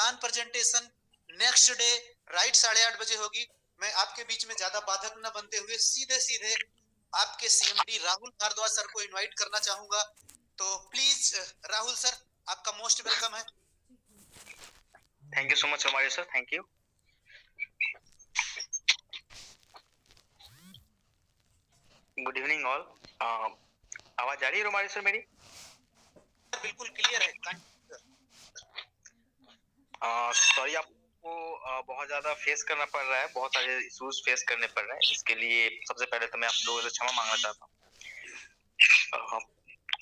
Plan presentation next day right 8:30 बजे होगी। मैं आपके बीच में ज्यादा बाधक न बनते हुए सीधे सीधे आपके सीएमडी राहुल भारद्वाज सर को इनवाइट करना चाहूंगा। तो प्लीज राहुल सर, आपका मोस्ट वेलकम है। Thank you so much Romario sir, thank you. Good evening all. आवाज आ रही है रोमारियो सर मेरी? बिल्कुल क्लियर है। सॉरी आपको बहुत ज्यादा फेस करना पड़ रहा है, बहुत सारे इश्यूज फेस करने पड़ रहे हैं। इसके लिए सबसे पहले तो मैं आप लोगों से क्षमा मांगना चाहता हूँ।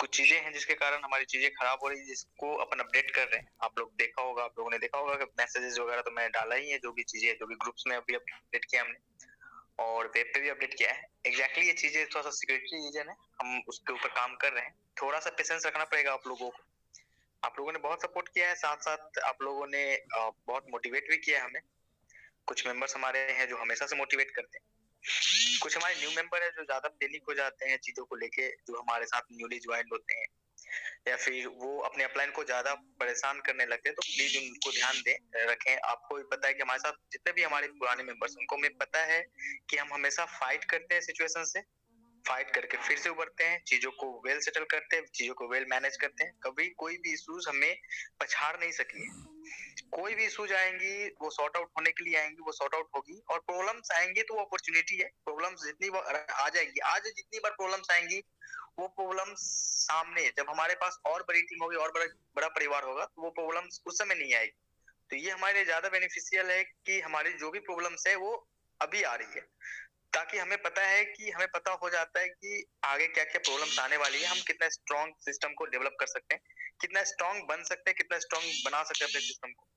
कुछ चीजें हैं जिसके कारण हमारी चीजें खराब हो रही है, जिसको अपन अपडेट कर रहे हैं। आप लोग देखा होगा, आप लोगों ने देखा होगा कि मैसेजेस वगैरह तो मैं डाला ही है, जो भी चीजें जो भी ग्रुप्स में अभी अपडेट किया हमने और वेब पे भी अपडेट किया है। एग्जैक्टली ये चीजें थोड़ा सा सिक्योरिटी रीजन है, हम उसके ऊपर काम कर रहे हैं। थोड़ा सा पेशेंस रखना पड़ेगा आप लोगों को। आप लोगों ने बहुत सपोर्ट किया है, साथ साथ आप लोगों ने बहुत मोटिवेट भी किया है हमें। कुछ मेंबर्स हमारे हैं जो हमेशा से मोटिवेट करते हैं, कुछ हमारे न्यू मेंबर है जो ज्यादा पैनिक हो जाते हैं चीजों को लेके, जो हमारे साथ न्यूली ज्वाइन होते हैं या फिर वो अपने अपलाइन को ज्यादा परेशान करने लगते हैं। तो प्लीज उनको ध्यान दें, रखें। आपको भी पता है कि हमारे साथ जितने भी हमारे पुराने मेंबर्स, उनको हमें पता है कि हम हमेशा फाइट करते हैं सिचुएशन से, फाइट करके फिर से उभरते हैं, चीजों को वेल सेटल करते हैं, चीजों को वेल मैनेज करते हैं। कभी कोई भी इश्यूज हमें पछाड़ नहीं सकी है। कोई भी इश्यूज आएंगी वो सॉर्ट आउट होने के लिए आएंगी, वो सॉर्ट आउट होगी। और प्रॉब्लम्स आएंगी तो वो अपॉर्चुनिटी है। प्रॉब्लम्स जितनी बार आ जाएंगी, आज जितनी बार प्रॉब्लम्स आएंगी, वो प्रॉब्लम्स सामने जब हमारे पास और बड़ी टीम होगी और बड़ा परिवार होगा, तो वो प्रॉब्लम्स उस समय नहीं आएगी। तो ये हमारे लिए ज्यादा बेनिफिशियल है कि हमारी जो भी प्रॉब्लम्स है वो अभी आ रही है, ताकि हमें पता है कि हमें पता हो जाता है कि आगे क्या क्या प्रॉब्लम्स आने वाली है, हम कितना स्ट्रॉन्ग सिस्टम को डेवलप कर सकते हैं, कितना स्ट्रॉन्ग बन सकते हैं, कितना स्ट्रॉन्ग बना सकते हैं अपने सिस्टम को।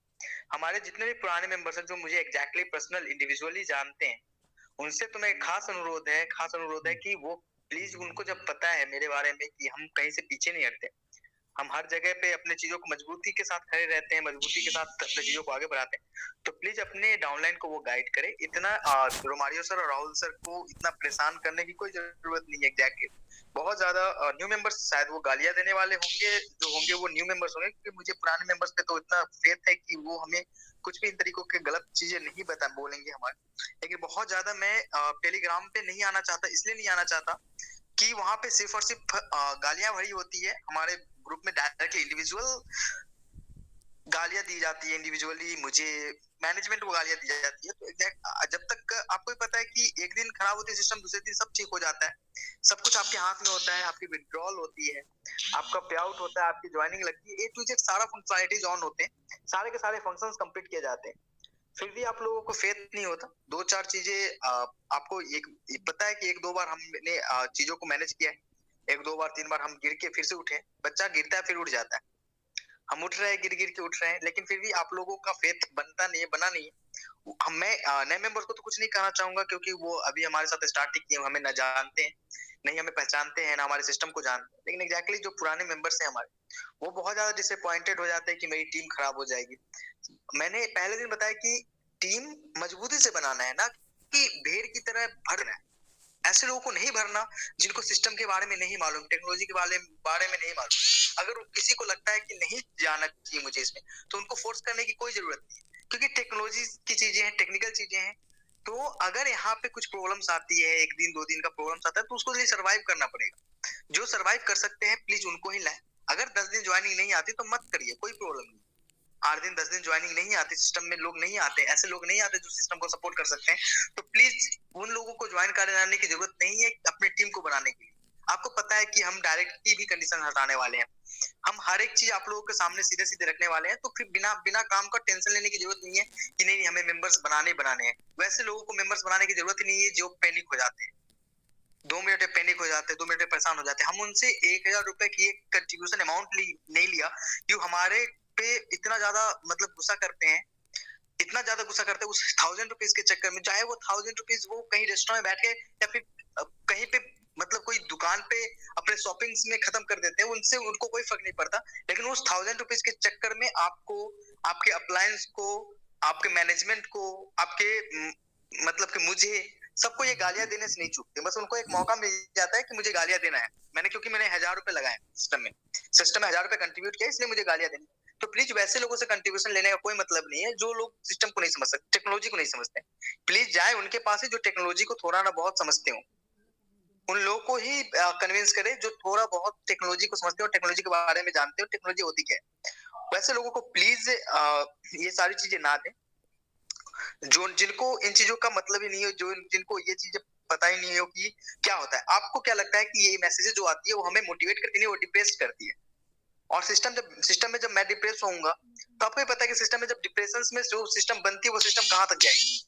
हमारे जितने भी पुराने मेंबर्स हैं जो मुझे एग्जैक्टली पर्सनल इंडिविजुअली जानते हैं, उनसे तो मैं खास अनुरोध है कि वो प्लीज, उनको जब पता है मेरे बारे में कि हम कहीं से पीछे नहीं हटते, हम हर जगह पे अपने चीजों को मजबूती के साथ खड़े रहते हैं, मजबूती के साथ अपने चीजों को आगे बढ़ाते हैं, तो प्लीज अपने डाउनलाइन को वो गाइड करें। इतना रोमारियो सर और राहुल सर को इतना परेशान करने की कोई जरूरत नहीं है। एग्जैक्टली बहुत ज्यादा न्यू मेंबर्स शायद वो गालियां देने वाले होंगे, जो होंगे वो न्यू मेंबर्स होंगे, क्योंकि मुझे पुराने मेंबर्स पे तो इतना फेथ है कि वो हमें कुछ भी इन तरीकों के गलत चीजें नहीं बोलेंगे हमारे। लेकिन बहुत ज्यादा मैं टेलीग्राम पे नहीं आना चाहता, इसलिए नहीं आना चाहता कि वहां पे सिर्फ और सिर्फ गालियां भरी होती है। हमारे ग्रुप में डायरेक्टली इंडिविजुअल गालियां दी जाती है, इंडिविजुअली मुझे मैनेजमेंट को गालियां दी जाती है। तो एग्जैक्ट जब तक आपको भी पता है कि एक दिन खराब होती है सिस्टम, दूसरे दिन सब ठीक हो जाता है, सब कुछ आपके हाथ में होता है, आपकी विड्रॉल होती है, आपका पे आउट होता है, आपकी ज्वाइनिंग लगती है, ए टू जेड सारा फंक्शनलिटीज ऑन होते हैं, सारे के सारे फंक्शंस कंप्लीट किए जाते हैं। फिर भी आप लोगों को फेथ नहीं होता। दो चार चीजें आपको एक पता है कि एक दो बार हमने चीजों को मैनेज किया है, एक दो बार तीन बार हम गिर के फिर से उठे। बच्चा गिरता है फिर उठ जाता है, हम उठ रहे हैं, गिर गिर के उठ रहे हैं, लेकिन फिर भी आप लोगों का फेथ बनता नहीं है, बना नहीं है। मैं नए मेंबर को तो कुछ नहीं कहना चाहूंगा, क्योंकि वो अभी हमारे साथ स्टार्ट किए, हमें न जानते हैं, नहीं हमें पहचानते हैं, ना हमारे सिस्टम को जानते हैं। लेकिन एग्जैक्टली जो पुराने मेंबर्स हैं हमारे, वो बहुत ज्यादा डिसअपॉइंटेड हो जाते हैं कि मेरी टीम खराब हो जाएगी। मैंने पहले दिन बताया कि टीम मजबूती से बनाना है, ना कि भेड़ की तरह भरना है। ऐसे लोगों को नहीं भरना जिनको सिस्टम के बारे में नहीं मालूम, टेक्नोलॉजी के बारे में नहीं मालूम। अगर किसी को लगता है कि नहीं जाना चाहिए मुझे इसमें, तो उनको फोर्स करने की कोई जरूरत नहीं, क्योंकि टेक्नोलॉजी की चीजें हैं, टेक्निकल चीजें हैं। तो अगर यहाँ पे कुछ प्रॉब्लम्स आती है, एक दिन दो दिन का प्रॉब्लम्स आता है, तो उसको लिए सर्वाइव करना पड़ेगा। जो सर्वाइव कर सकते हैं प्लीज उनको ही लाए। अगर 10 दिन ज्वाइनिंग नहीं आती तो मत करिए, कोई प्रॉब्लम नहीं। 8 दिन 10 दिन ज्वाइनिंग नहीं आती, सिस्टम में लोग नहीं आते, ऐसे लोग नहीं आते जो सिस्टम को सपोर्ट कर सकते हैं, तो प्लीज उन लोगों को ज्वाइन कराने की जरूरत नहीं है अपनी टीम को बनाने के लिए। आपको पता है कि हम डायरेक्ट की भी कंडीशन हटाने वाले हैं, हम हर एक चीज आप लोगों के सामने सीधे सीधे रखने वाले हैं। तो फिर बिना बिना काम का टेंशन लेने की जरूरत नहीं है कि नहीं हमें मेंबर्स बनाने हैं। वैसे लोगों को मेंबर्स बनाने की जरूरत ही नहीं है जो पैनिक हो जाते हैं, 2 मिनट में पैनिक हो जाते हैं, 2 मिनट में परेशान हो जाते हैं। हम उनसे 1000 रुपए की एक कंट्रीब्यूशन अमाउंट नहीं लिया, क्यों हमारे पे इतना ज्यादा मतलब गुस्सा करते हैं, इतना ज्यादा गुस्सा करते हैं उस 1000 रुपीज के चक्कर में। चाहे वो 1000 रुपीज वो कहीं रेस्टोरेंट में बैठ के या फिर कहीं पे मतलब कोई दुकान पे अपने शॉपिंग्स में खत्म कर देते हैं, उनसे उनको कोई फर्क नहीं पड़ता। लेकिन उस 1000 रुपीज के चक्कर में आपको, आपके अप्लायंस को, आपके मैनेजमेंट को, आपके मतलब कि मुझे, सबको ये गालियां देने से नहीं चूकते। बस उनको एक मौका मिल जाता है कि मुझे गालियां देना है, क्योंकि मैंने 1000 रुपए लगाए सिस्टम में 1000 रुपए कंट्रीब्यूट किया, इसलिए मुझे गालियां देनी। तो प्लीज वैसे लोगों से कंट्रीब्यूशन लेने का कोई मतलब नहीं है जो लोग सिस्टम को नहीं समझ सकते, टेक्नोलॉजी को नहीं समझते। प्लीज जाए उनके पास ही जो टेक्नोलॉजी को थोड़ा ना बहुत समझते हो, उन लोगों को ही कन्विंस करें जो थोड़ा बहुत टेक्नोलॉजी को समझते हो, टेक्नोलॉजी के बारे में जानते हो, टेक्नोलॉजी होती क्या है। वैसे लोगों को प्लीज ये सारी चीजें ना दें जो जिनको इन चीजों का मतलब ही नहीं हो, जो जिनको ये चीजें पता ही नहीं हो कि क्या होता है। आपको क्या लगता है कि ये मैसेजेस जो आती है वो हमें मोटिवेट करती नहीं, वो डिप्रेस करती है। और सिस्टम में जब मैं डिप्रेस होऊंगा तो आपको पता है कि सिस्टम में जब डिप्रेशन में जो सिस्टम बनती है वो सिस्टम कहां तक जाएगी।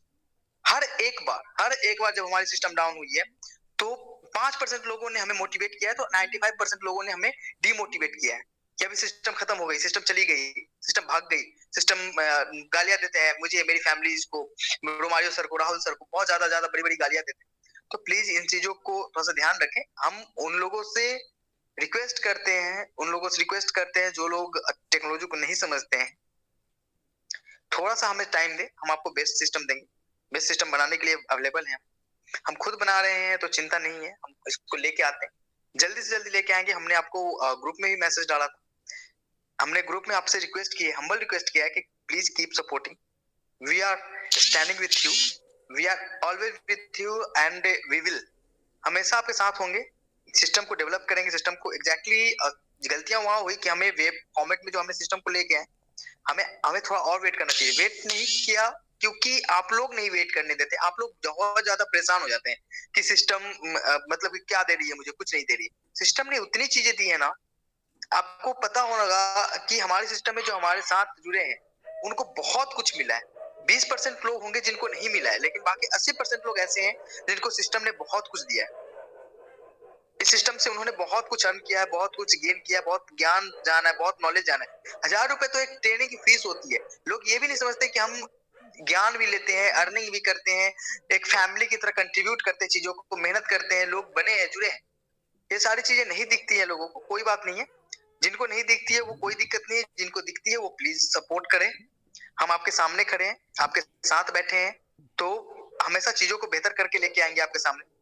हर एक बार जब हमारी सिस्टम डाउन हुई है तो 5% लोगों ने हमें मोटिवेट किया है, तो 95% लोगों ने हमें डिमोटिवेट किया है कि अभी सिस्टम खत्म हो गई, सिस्टम चली गई, सिस्टम भाग गई, सिस्टम गालियां देते हैं मुझे, मेरी फैमिली को, रोमारियो सर को, राहुल सर को बहुत ज्यादा बड़ी बड़ी गालियां देते हैं। तो प्लीज इन चीजों को थोड़ा सा ध्यान रखें। हम उन लोगों से रिक्वेस्ट करते हैं जो लोग टेक्नोलॉजी को नहीं समझते हैं, थोड़ा सा हमें टाइम दे, हम आपको बेस्ट सिस्टम देंगे। बेस्ट सिस्टम बनाने के लिए अवेलेबल है, हम खुद बना रहे हैं तो चिंता नहीं है, हम इसको लेके आते हैं, जल्दी से जल्दी लेके आएंगे। हमने आपको ग्रुप में भी मैसेज डाला था, हमने ग्रुप में आपसे रिक्वेस्ट की है, हम्बल रिक्वेस्ट किया है कि please keep supporting, we are standing with you, we are always with you and we will, हमेशा आपके साथ होंगे, सिस्टम को डेवलप करेंगे। सिस्टम को एग्जैक्टली गलतियां वहां हुई कि हमें वेब फॉर्मेट में जो हमने सिस्टम को लेके आए, हमें थोड़ा और वेट करना चाहिए। वेट नहीं किया क्योंकि आप लोग नहीं वेट करने देते, आप लोग बहुत ज्यादा परेशान हो जाते हैं कि सिस्टम मतलब क्या दे रही है, मुझे कुछ नहीं दे रही। सिस्टम ने उतनी चीजें दी है ना, आपको पता होगा कि हमारे सिस्टम में जो हमारे साथ जुड़े हैं उनको बहुत कुछ मिला है। 20% लोग होंगे जिनको नहीं मिला है, लेकिन बाकी 80% लोग ऐसे हैं जिनको सिस्टम ने बहुत कुछ दिया है। इस सिस्टम से उन्होंने बहुत कुछ अर्न किया है, बहुत कुछ गेन किया है, बहुत ज्ञान जाना है, बहुत नॉलेज जाना है। 1000 रुपए तो एक ट्रेनिंग की फीस होती है। लोग ये भी नहीं समझते कि हम ज्ञान भी लेते हैं, अर्निंग भी करते हैं, एक फैमिली की तरह कंट्रीब्यूट करते हैं, चीजों को मेहनत करते हैं, लोग बने हैं, जुड़े हैं। ये सारी चीजें नहीं दिखती है लोगों को, कोई बात नहीं है। जिनको नहीं दिखती है वो कोई दिक्कत नहीं है, जिनको दिखती है वो प्लीज सपोर्ट करें। हम आपके सामने खड़े हैं, आपके साथ बैठे हैं, तो हमेशा चीजों को बेहतर करके लेके आएंगे आपके सामने।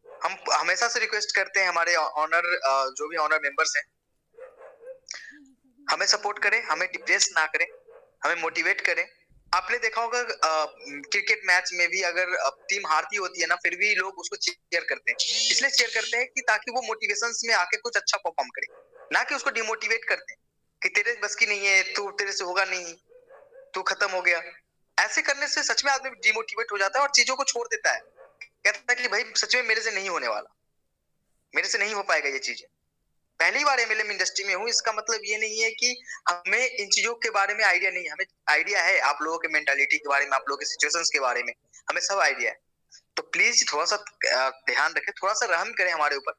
हम हमेशा से रिक्वेस्ट करते हैं, हमारे ऑनर जो भी ऑनर मेंबर्स हैं, हमें सपोर्ट करें, हमें डिप्रेस ना करें, हमें मोटिवेट करें। आपने देखा होगा क्रिकेट मैच में भी अगर टीम हारती होती है ना, फिर भी लोग उसको चीयर करते हैं। इसलिए चीयर करते हैं कि ताकि वो मोटिवेशन में आके कुछ अच्छा परफॉर्म करे, ना कि उसको डिमोटिवेट करते हैं कि तेरे बस की नहीं है, तू तेरे से होगा नहीं, तू खत्म हो गया। ऐसे करने से सच में आदमी डिमोटिवेट हो जाता है और चीजों को छोड़ देता है, कहता है कि भाई सच में मेरे से नहीं होने वाला, मेरे से नहीं हो पाएगा ये चीजें। पहली बार एमएलएम इंडस्ट्री में हूँ, इसका मतलब ये नहीं है कि हमें इन चीजों के बारे में आइडिया नहीं है। हमें आइडिया है आप लोगों के मेंटालिटी के बारे में, आप लोगों के सिचुएशंस के बारे में, हमें सब आइडिया है। तो प्लीज थोड़ा सा ध्यान रखें, थोड़ा सा रहम करें हमारे ऊपर,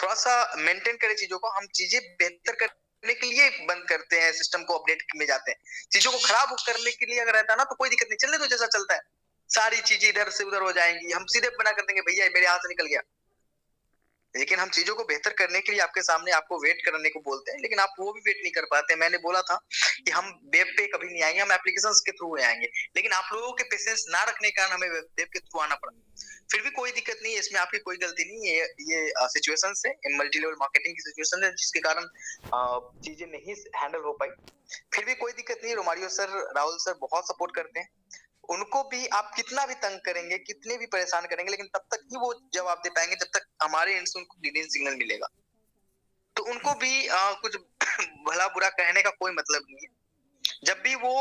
थोड़ा सा मेंटेन करें चीजों को। हम चीजें बेहतर करने के लिए बंद करते हैं, सिस्टम को अपडेट में जाते हैं। चीजों को खराब करने के लिए अगर रहता है ना तो कोई दिक्कत नहीं, चलने तो जैसा चलता है, सारी चीजें इधर से उधर हो जाएंगी, हम सीधे बना कर देंगे भैया मेरे हाथ से निकल गया। लेकिन हम चीजों को बेहतर करने के लिए आपके सामने आपको वेट करने को बोलते हैं, लेकिन आप वो भी वेट नहीं कर पाते। मैंने बोला था कि हम वेब पे कभी नहीं आएंगे, हम एप्लीकेशंस के थ्रू आएंगे, लेकिन आप लोगों के पेशेंस ना रखने के कारण हमें वेब के थ्रू आना पड़ा। फिर भी कोई दिक्कत नहीं है, इसमें आपकी कोई गलती नहीं है, ये सिचुएशन है, मल्टी लेवल मार्केटिंग की सिचुएशन है जिसके कारण चीजें नहीं हैंडल हो पाई। फिर भी कोई दिक्कत नहीं, रोमारियो सर, राहुल सर बहुत सपोर्ट करते हैं। उनको भी आप कितना भी तंग करेंगे, कितने भी परेशान करेंगे, लेकिन तब तक ही वो जवाब दे पाएंगे जब तक हमारे एंड से उनको ग्रीन सिग्नल मिलेगा। तो उनको भी कुछ भला बुरा कहने का कोई मतलब नहीं है। जब भी वो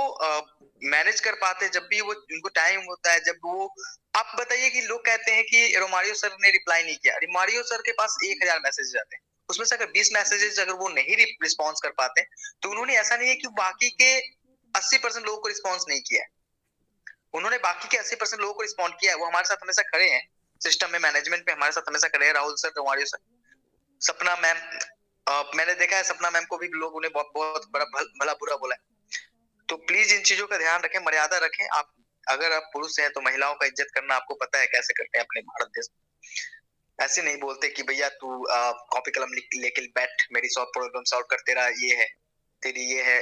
मैनेज कर पाते, जब भी वो उनको टाइम होता है, जब वो, आप बताइए कि लोग कहते हैं कि रोमारियो सर ने रिप्लाई नहीं किया। रोमारियो सर के पास 1000 मैसेज आते हैं, उसमें से अगर 20 मैसेजेस अगर वो नहीं रिस्पॉन्स कर पाते तो उन्होंने ऐसा नहीं है कि बाकी के 80% लोगों को रिस्पॉन्स नहीं किया है, उन्होंने बाकी के 80% लोगों को रिस्पॉन्ड किया है। वो हमारे साथ हमेशा खड़े हैं, सिस्टम में, मैनेजमेंट में हमारे साथ हमेशा खड़े हैं। राहुल सर, रोमारियो सर, सपना मैम, मैंने देखा है सपना मैम को भी लोगों ने बहुत बहुत बड़ा भला बुरा बोला है। तो प्लीज इन चीजों का ध्यान रखें, मर्यादा रखें। आप अगर आप पुरुष हैं तो महिलाओं का इज्जत करना आपको पता है कैसे करते हैं अपने भारत देश में। ऐसे नहीं बोलते कि भैया तू कॉपी कलम लेके बैठ, मेरी सब प्रॉब्लम सॉल्व कर, तेरा ये है, तेरी ये है।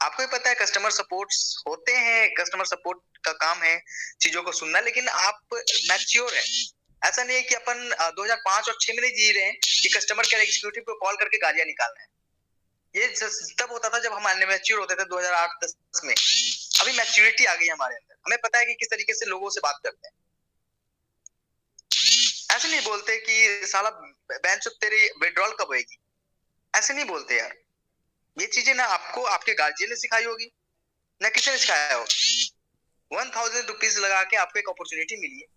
आपको भी पता है कस्टमर सपोर्ट होते हैं, कस्टमर सपोर्ट का काम है चीजों को सुनना, लेकिन आप मैच्योर है। ऐसा नहीं है कि अपन 2005 और 6 में नहीं जी रहे हैं कि कस्टमर केयर एग्जीक्यूटिव को कॉल करके गालियां निकालना है। ये तब होता था जब हम मैच्योर होते थे 2008-10 में। अभी मैच्योरिटी आ गई हमारे अंदर, हमें पता है कि किस तरीके से लोगों से बात करते हैं। ऐसे नहीं बोलते कि साला बेंच तेरी विड्रॉल कब होएगी, ऐसे नहीं बोलते यार। ये चीजें ना आपको आपके गार्जियन ने सिखाई होगी, ना किसी ने सिखाया होगा। 1000 रुपीज लगा के आपको एक अपॉर्चुनिटी मिली है,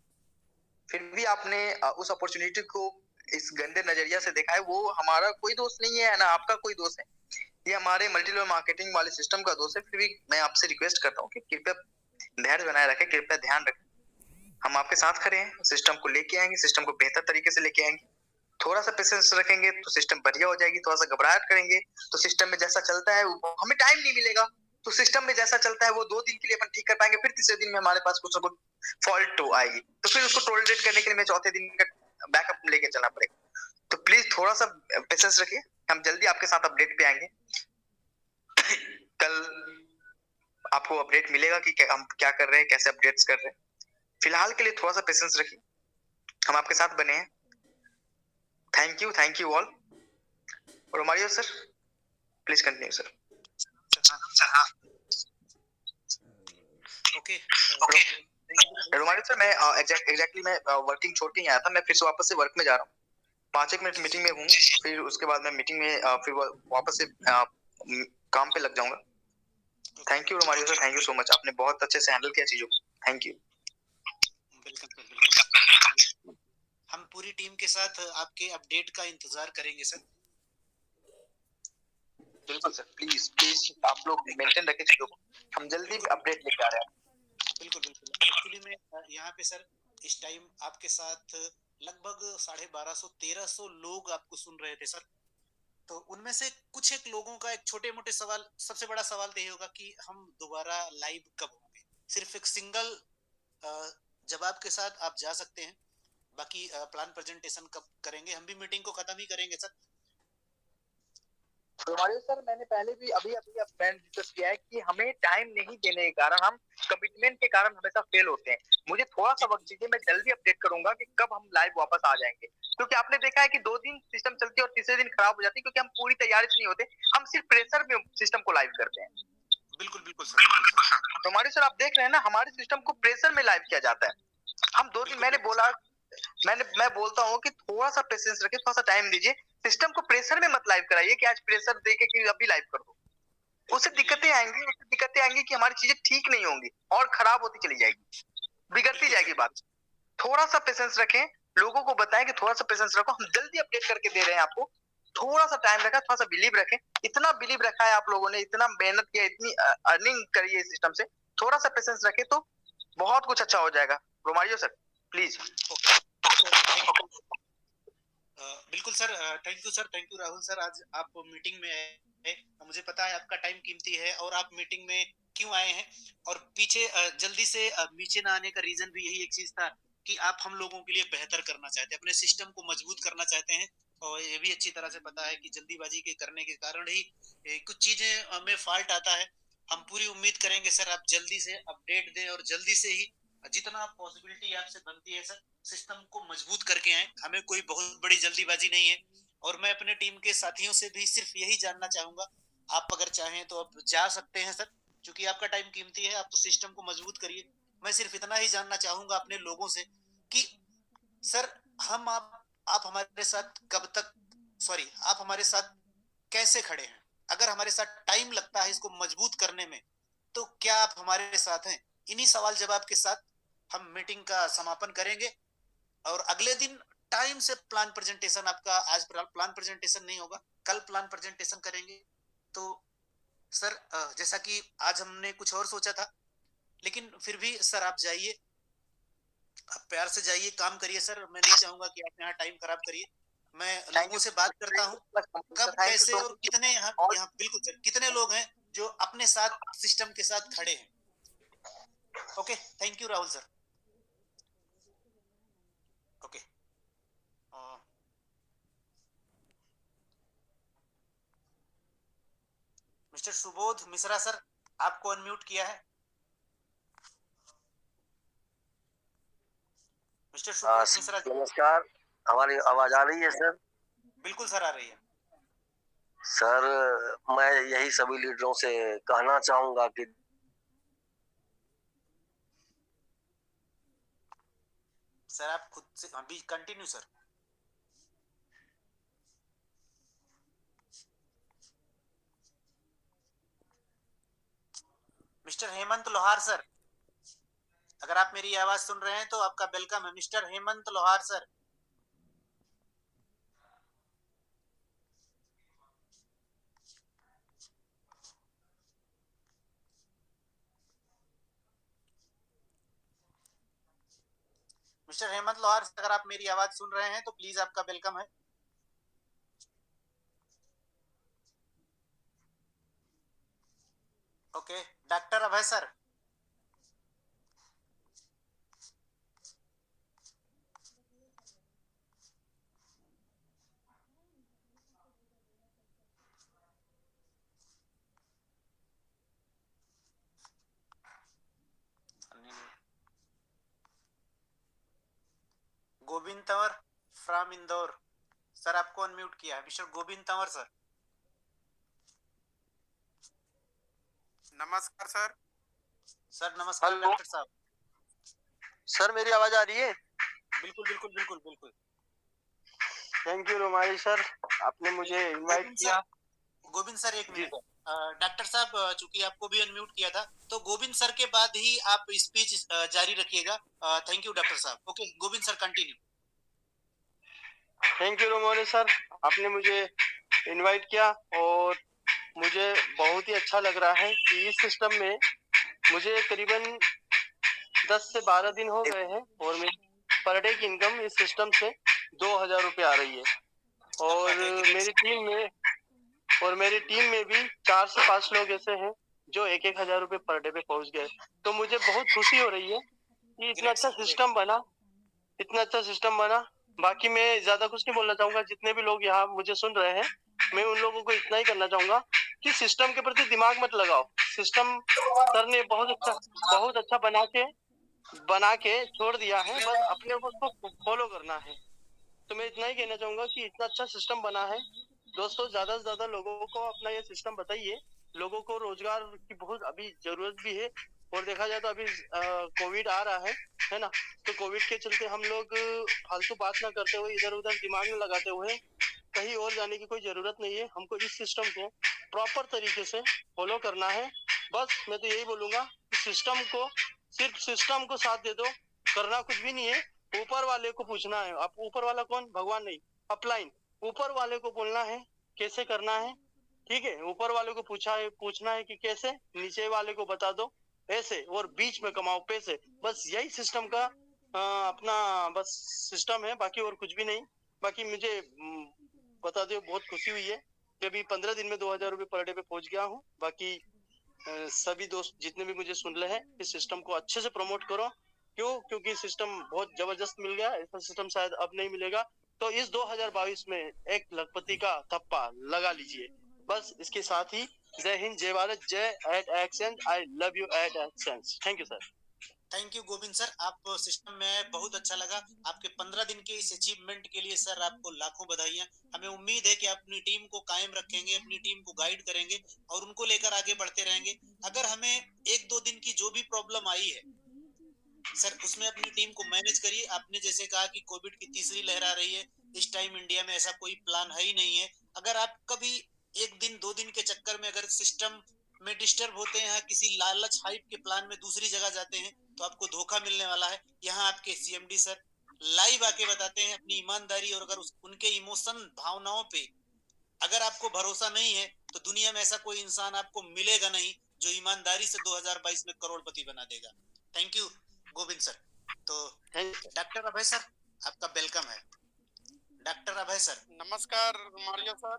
फिर भी आपने उस अपॉर्चुनिटी को इस गंदे नजरिया से देखा है। वो हमारा कोई दोस्त नहीं है ना आपका कोई दोस्त है, ये हमारे मल्टी लेवल मार्केटिंग वाले सिस्टम का दोस्त है। फिर भी मैं आपसे रिक्वेस्ट करता हूँ कि कृपया धैर्य बनाए रखें, कृपया ध्यान रखें। हम आपके साथ खड़े हैं, सिस्टम को लेके आएंगे, सिस्टम को बेहतर तरीके से लेके आएंगे। थोड़ा सा पेशेंस रखेंगे तो सिस्टम बढ़िया हो जाएगी, थोड़ा सा घबराहट करेंगे तो सिस्टम में जैसा चलता है हमें टाइम नहीं मिलेगा, तो सिस्टम में जैसा चलता है वो 2 दिन के लिए अपन ठीक कर पाएंगे, फिर तीसरे दिन में हमारे पास कुछ ना कुछ फॉल्ट आएगी, तो फिर उसको टॉलरेट करने के लिए मैं चौथे दिन का बैकअप लेके चलना पड़ेगा। तो प्लीज थोड़ा सा पेशेंस रखिए, हम जल्दी आपके साथ अपडेट पे आएंगे। कल आपको अपडेट मिलेगा कि हम क्या कर रहे हैं, कैसे अपडेट्स कर रहे हैं। फिलहाल के लिए थोड़ा सा पेशेंस रखिए, हम आपके साथ बने हैं। Thank you all. Romario sir please continue sir. Okay Romario sir, मैं एग्जैक्टली मैं वर्किंग छोड़ के ही आया था, मैं फिर से वापस से वर्क में जा रहा हूँ। 5 मिनट मीटिंग में हूँ, फिर उसके बाद मैं मीटिंग में फिर वापस से काम पे लग जाऊंगा। Thank you Romario sir, thank you so much, आपने बहुत अच्छे से हैंडल किया चीजों को। Thank you. बिल्कुल। हम पूरी टीम के साथ आपके अपडेट का इंतजार करेंगे सर। बिल्कुल सर, प्लीज प्लीज आप लोग मेंटेन रखें चीजों को, हम जल्दी अपडेट लेके आ रहे हैं। बिल्कुल एक्चुअली में यहाँ पे सर इस टाइम आपके साथ लगभग 1250-1300 लोग आपको सुन रहे थे सर। तो उनमें से कुछ एक लोगों का एक छोटे मोटे सवाल, सबसे बड़ा सवाल तो ये होगा कि हम दोबारा लाइव कब होंगे। सिर्फ एक सिंगल जवाब के साथ आप जा सकते हैं, बाकी प्लान प्रेजेंटेशन कब करेंगे, हम भी मीटिंग को खत्म ही करेंगे सर। हमारे सर मैंने पहले भी अभी डिस्कस किया है कि हमें टाइम नहीं देने के कारण, हम कमिटमेंट के कारण हमेशा फेल होते हैं। मुझे थोड़ा सा वक्त दीजिए, मैं जल्दी अपडेट करूंगा कि कब हम लाइव वापस आ जाएंगे, क्योंकि आपने देखा है कि 2 दिन सिस्टम चलती है और तीसरे दिन खराब हो जाती है, क्योंकि हम पूरी तैयारी से नहीं होते, हम सिर्फ प्रेशर में सिस्टम को लाइव करते हैं। बिल्कुल सर। तो हमारे सर आप देख रहे हैं ना, हमारे सिस्टम को प्रेशर में लाइव किया जाता है। हम 2 दिन मैं बोलता हूँ कि थोड़ा सा पेशेंस रखिए, थोड़ा सा टाइम दीजिए, सिस्टम को प्रेशर में मत लाइव कराइए कि आज प्रेशर देके कि अभी लाइव कर दो। उससे दिक्कतें आएंगी कि हमारी चीजें ठीक नहीं होंगी और खराब होती चली जाएगी, बिगड़ती जाएगी बात। थोड़ा सा पेशेंस रखें, लोगों को बताएं कि थोड़ा सा पेशेंस रखो, हम जल्दी अपडेट करके दे रहे हैं आपको। थोड़ा सा टाइम रखा, थोड़ा सा बिलीव रखें। इतना बिलीव रखा है आप लोगों ने, इतना मेहनत किया, इतनी अर्निंग करी है सिस्टम से, थोड़ा सा पेशेंस रखें तो बहुत कुछ अच्छा हो जाएगा। Romario sir please. बिल्कुल sir, thank you Rahul sir. आज आप मीटिंग में आए, मुझे पता है आपका टाइम कीमती है और आप मीटिंग में क्यों आए हैं, और पीछे जल्दी से नीचे ना आने का रीजन भी यही एक चीज था कि आप हम लोगों के लिए बेहतर करना चाहते हैं, अपने सिस्टम को मजबूत करना चाहते हैं। और ये भी अच्छी तरह से पता है कि जल्दीबाजी के करने के कारण ही कुछ चीजें में फॉल्ट आता है। हम पूरी उम्मीद करेंगे सर आप जल्दी से अपडेट दें और जल्दी से ही जितना पॉसिबिलिटी आपसे बनती है सर सिस्टम को मजबूत करके आए। हमें कोई बहुत बड़ी जल्दीबाजी नहीं है, और मैं अपने टीम के साथियों से भी सिर्फ यही जानना चाहूंगा, आप अगर चाहें तो अब जा सकते हैं सर, क्योंकि आपका टाइम कीमती है, आप तो सिस्टम को मजबूत करिए। मैं सिर्फ इतना ही जानना चाहूंगा अपने लोगों से कि सर हम आप हमारे साथ कब तक, सॉरी आप हमारे साथ कैसे खड़े हैं। अगर हमारे साथ टाइम लगता है इसको मजबूत करने में, तो क्या आप हमारे साथ हैं। इन्हीं सवाल जवाब के साथ हम मीटिंग का समापन करेंगे, और अगले दिन टाइम से प्लान प्रेजेंटेशन आपका, आज प्लान प्रेजेंटेशन नहीं होगा, कल प्लान प्रेजेंटेशन करेंगे। तो सर जैसा कि आज हमने कुछ और सोचा था, लेकिन फिर भी सर आप जाइए, आप प्यार से जाइए, काम करिए सर। मैं नहीं चाहूंगा कि आप यहाँ टाइम खराब करिए। मैं लोगों से बात करता हूँ कब कैसे और कितने यहाँ बिल्कुल सर कितने लोग हैं जो अपने साथ सिस्टम के साथ खड़े हैं। Okay, thank you Rahul sir. Okay, mister Subodh Mishra sir, आपको अनम्यूट किया है। मिस्टर सुबोध मिश्रा, नमस्कार, हमारी आवाज आ रही है सर? बिल्कुल सर आ रही है। सर मैं यही सभी लीडरों से कहना चाहूंगा कि सर आप खुद से अभी कंटिन्यू सर। मिस्टर हेमंत लोहार सर, अगर आप मेरी आवाज सुन रहे हैं तो आपका वेलकम है। मिस्टर हेमंत लोहार सर। मिस्टर हेमंत लोहार, अगर आप मेरी आवाज सुन रहे हैं तो प्लीज आपका वेलकम है। Okay, doctor Abhay sir. Govind Tanwar from Indore sir, आपको अनम्यूट किया है। Mister Govind Tanwar sir. नमस्कार सर। सर नमस्कार हेलो डॉक्टर साहब। सर, मेरी आवाज आ रही है? बिल्कुल बिल्कुल बिल्कुल बिल्कुल। थैंक यू रोमारी सर, आपने मुझे इनवाइट किया। गोविंद सर एक जी मिनट। सर। डॉक्टर साहब, चूंकि आपको भी अनम्यूट किया था, तो गोविंद सर के बाद ही आप स्पीच जारी रखिएगा। थैंक यू डॉक्टर साहब। Okay Govind sir continue. Thank you Romario sir, आपने मुझे इनवाइट किया और मुझे बहुत ही अच्छा लग रहा है कि इस सिस्टम में मुझे करीबन 10 से 12 दिन हो गए हैं और मेरी पर डे की इनकम इस सिस्टम से 2000 रुपये आ रही है। और मेरी टीम में भी 4 से 5 लोग ऐसे हैं जो 1-1 हजार रुपये पर डे पे पहुंच गए। तो मुझे बहुत खुशी हो रही है कि इतना अच्छा सिस्टम बना। बाकी मैं ज्यादा कुछ नहीं बोलना चाहूंगा। जितने भी लोग यहाँ मुझे सुन रहे हैं, मैं उन लोगों को इतना ही करना चाहूंगा कि सिस्टम के प्रति दिमाग मत लगाओ। सिस्टम सर ने बहुत अच्छा बना के छोड़ दिया है, बस अपने को उसको फॉलो करना है। तो मैं इतना ही कहना चाहूंगा कि इतना अच्छा सिस्टम बना है। दोस्तों, ज्यादा से ज्यादा लोगों को अपना ये सिस्टम बताइए। लोगों को रोजगार की बहुत अभी जरूरत भी है और देखा जाए तो अभी कोविड आ रहा है ना। तो कोविड के चलते हम लोग फालतू बात ना करते हुए, इधर उधर दिमाग में लगाते हुए कहीं और जाने की कोई जरूरत नहीं है। हमको इस सिस्टम को प्रॉपर तरीके से फॉलो करना है। बस मैं तो यही बोलूंगा कि सिर्फ सिस्टम को साथ दे दो, करना कुछ भी नहीं है। ऊपर वाले को पूछना है। आप ऊपर वाला कौन? भगवान नहीं, अपलाइन। ऊपर वाले को बोलना है कैसे करना है, ठीक है। ऊपर वाले को पूछना है कि कैसे, नीचे वाले को बता दो ऐसे, और बीच में कमाओ पैसे। बस यही सिस्टम का अपना बस सिस्टम है, बाकी और कुछ भी नहीं। बाकी मुझे बता दो, बहुत खुशी हुई है कि अभी 15 दिन में 2000 रुपये पर डे पे पहुंच गया हूँ। बाकी सभी दोस्त जितने भी मुझे सुन रहे हैं, इस सिस्टम को अच्छे से प्रमोट करो। क्योंकि सिस्टम बहुत जबरदस्त मिल गया। ऐसा सिस्टम शायद अब नहीं मिलेगा। तो इस 2022 में एक लखपति का थप्पा लगा लीजिए। बस इसके साथ ही जय हिंद, जय भारत, जय एट एक्सेंस। आई लव यू एट एक्सेंस। Thank you sir. Thank you Govind sir, आप सिस्टम में बहुत अच्छा लगा। आपके 15 दिन के इस अचीवमेंट के लिए सर आपको लाखों बधाइयां। हमें उम्मीद है कि आप अपनी टीम को कायम रखेंगे, अपनी टीम को गाइड करेंगे और उनको लेकर आगे बढ़ते रहेंगे। अगर हमें 1-2 दिन की जो भी प्रॉब्लम आई है सर, उसमें अपनी टीम को मैनेज करिए। आपने जैसे कहा कि कोविड की तीसरी लहर आ रही है, इस टाइम इंडिया में ऐसा कोई प्लान है ही नहीं है। अगर आप कभी 1 दिन 2 दिन के चक्कर में अगर सिस्टम में डिस्टर्ब होते हैं, किसी लालच हाइप के प्लान में दूसरी जगह जाते हैं, तो आपको धोखा मिलने वाला है। यहाँ आपके सीएमडी सर लाइव आके बताते हैं अपनी ईमानदारी, और अगर उनके इमोशन भावनाओं पे अगर आपको भरोसा नहीं है, तो दुनिया में ऐसा कोई इंसान आपको मिलेगा नहीं जो ईमानदारी से 2022 में करोड़पति बना देगा। Thank you Govind sir. तो डॉक्टर अभय सर, आपका वेलकम है। डॉक्टर अभय सर। नमस्कार मारिया सर।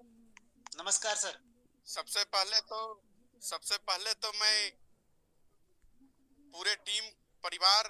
नमस्कार सर। सबसे पहले तो मैं पूरे टीम परिवार